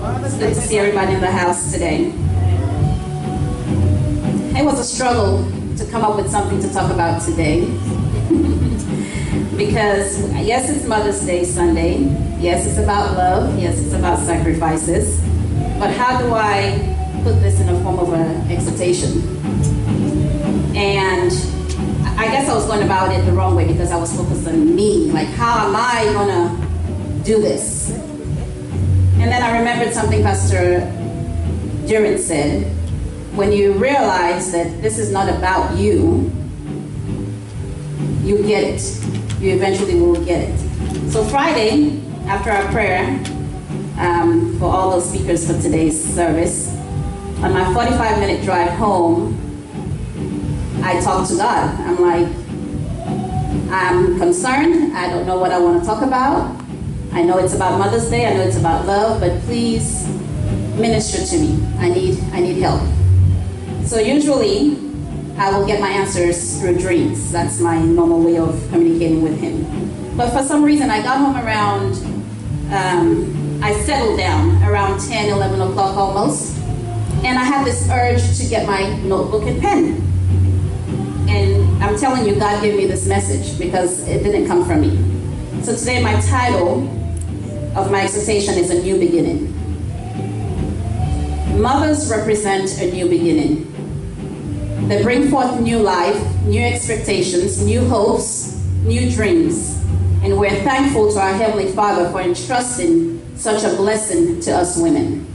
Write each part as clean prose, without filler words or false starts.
It's good to see everybody in the house today. It was a struggle to come up with something to talk about today. Because yes, it's Mother's Day Sunday. Yes, it's about love. Yes, it's about sacrifices. But how do I put this in a form of an exhortation? And I guess I was going about it the wrong way because I was focused on me. Like, how am I going to do this? And then I remembered something Pastor Duran said. When you realize that this is not about you, you get it. You eventually will get it. So Friday, after our prayer, for all those speakers for today's service, on my 45-minute drive home, I talked to God. I'm like, I'm concerned. I don't know what I want to talk about. I know it's about Mother's Day. I know it's about love, but please minister to me. I need help. So usually, I will get my answers through dreams. That's my normal way of communicating with him. But for some reason, I got home around, I settled down around 10, 11 o'clock almost. And I had this urge to get my notebook and pen. And I'm telling you, God gave me this message because it didn't come from me. So today, my title of my exhortation is A New Beginning. Mothers represent a new beginning. They bring forth new life, new expectations, new hopes, new dreams. And we're thankful to our Heavenly Father for entrusting such a blessing to us women.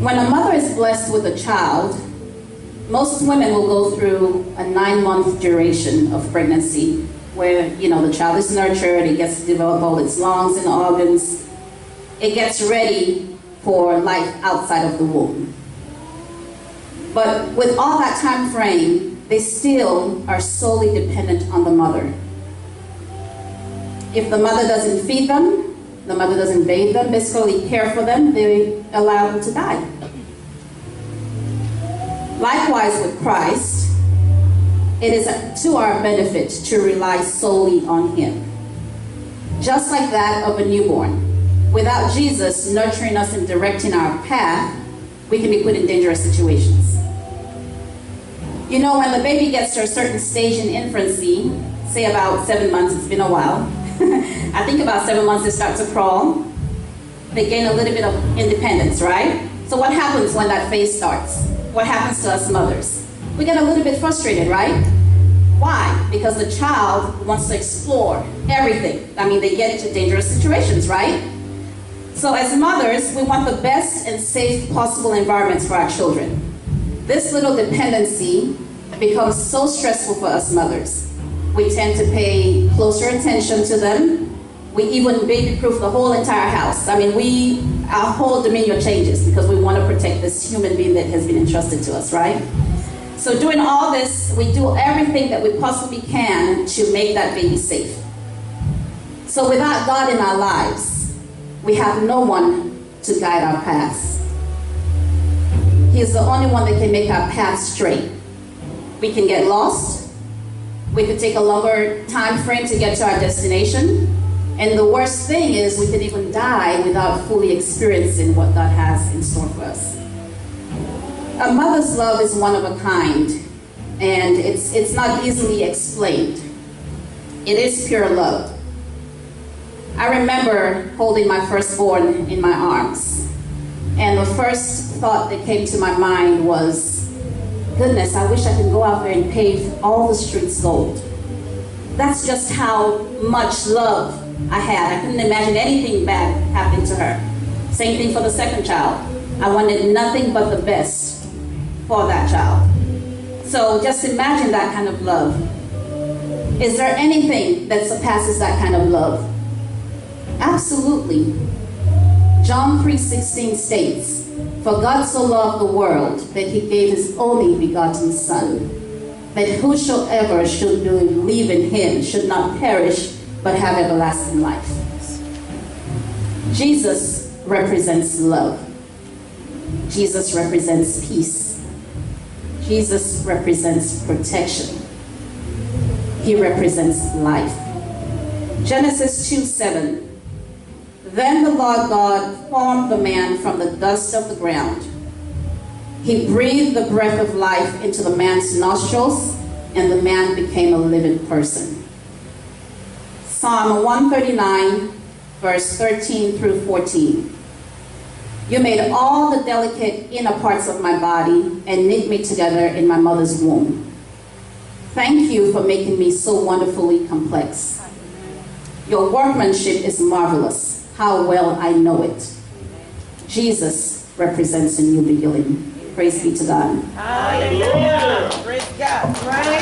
When a mother is blessed with a child, most women will go through a 9-month duration of pregnancy where, the child is nurtured, it gets to develop all its lungs and organs. It gets ready for life outside of the womb. But with all that time frame, they still are solely dependent on the mother. If the mother doesn't feed them, the mother doesn't bathe them, basically care for them, they allow them to die. Likewise with Christ, it is to our benefit to rely solely on him. Just like that of a newborn. Without Jesus nurturing us and directing our path, we can be put in dangerous situations. When the baby gets to a certain stage in infancy, say about 7 months, it's been a while. I think about 7 months they start to crawl. They gain a little bit of independence, right? So what happens when that phase starts? What happens to us mothers? We get a little bit frustrated, right? Why? Because the child wants to explore everything. They get into dangerous situations, right? So as mothers, we want the best and safe possible environments for our children. This little dependency becomes so stressful for us mothers. We tend to pay closer attention to them. We even baby-proof the whole entire house. Our whole demeanor changes because we want to protect this human being that has been entrusted to us, right? So doing all this, we do everything that we possibly can to make that baby safe. So without God in our lives, we have no one to guide our paths. He is the only one that can make our path straight. We can get lost. We could take a longer time frame to get to our destination. And the worst thing is we could even die without fully experiencing what God has in store for us. A mother's love is one of a kind, and it's not easily explained. It is pure love. I remember holding my firstborn in my arms, and the first thought that came to my mind was, goodness, I wish I could go out there and pave all the streets gold. That's just how much love I had. I couldn't imagine anything bad happening to her. Same thing for the second child. I wanted nothing but the best for that child. So just imagine that kind of love. Is there anything that surpasses that kind of love? Absolutely. John 3:16 states, "For God so loved the world that he gave his only begotten Son, that whosoever should believe in him should not perish, but have everlasting life." Jesus represents love. Jesus represents peace. Jesus represents protection. He represents life. Genesis 2:7. Then the Lord God formed the man from the dust of the ground. He breathed the breath of life into the man's nostrils, and the man became a living person. Psalm 139, verse 13 through 14. You made all the delicate inner parts of my body and knit me together in my mother's womb. Thank you for making me so wonderfully complex. Your workmanship is marvelous. How well I know it. Jesus represents a new beginning. Praise be to God. Hallelujah. Praise God. Right.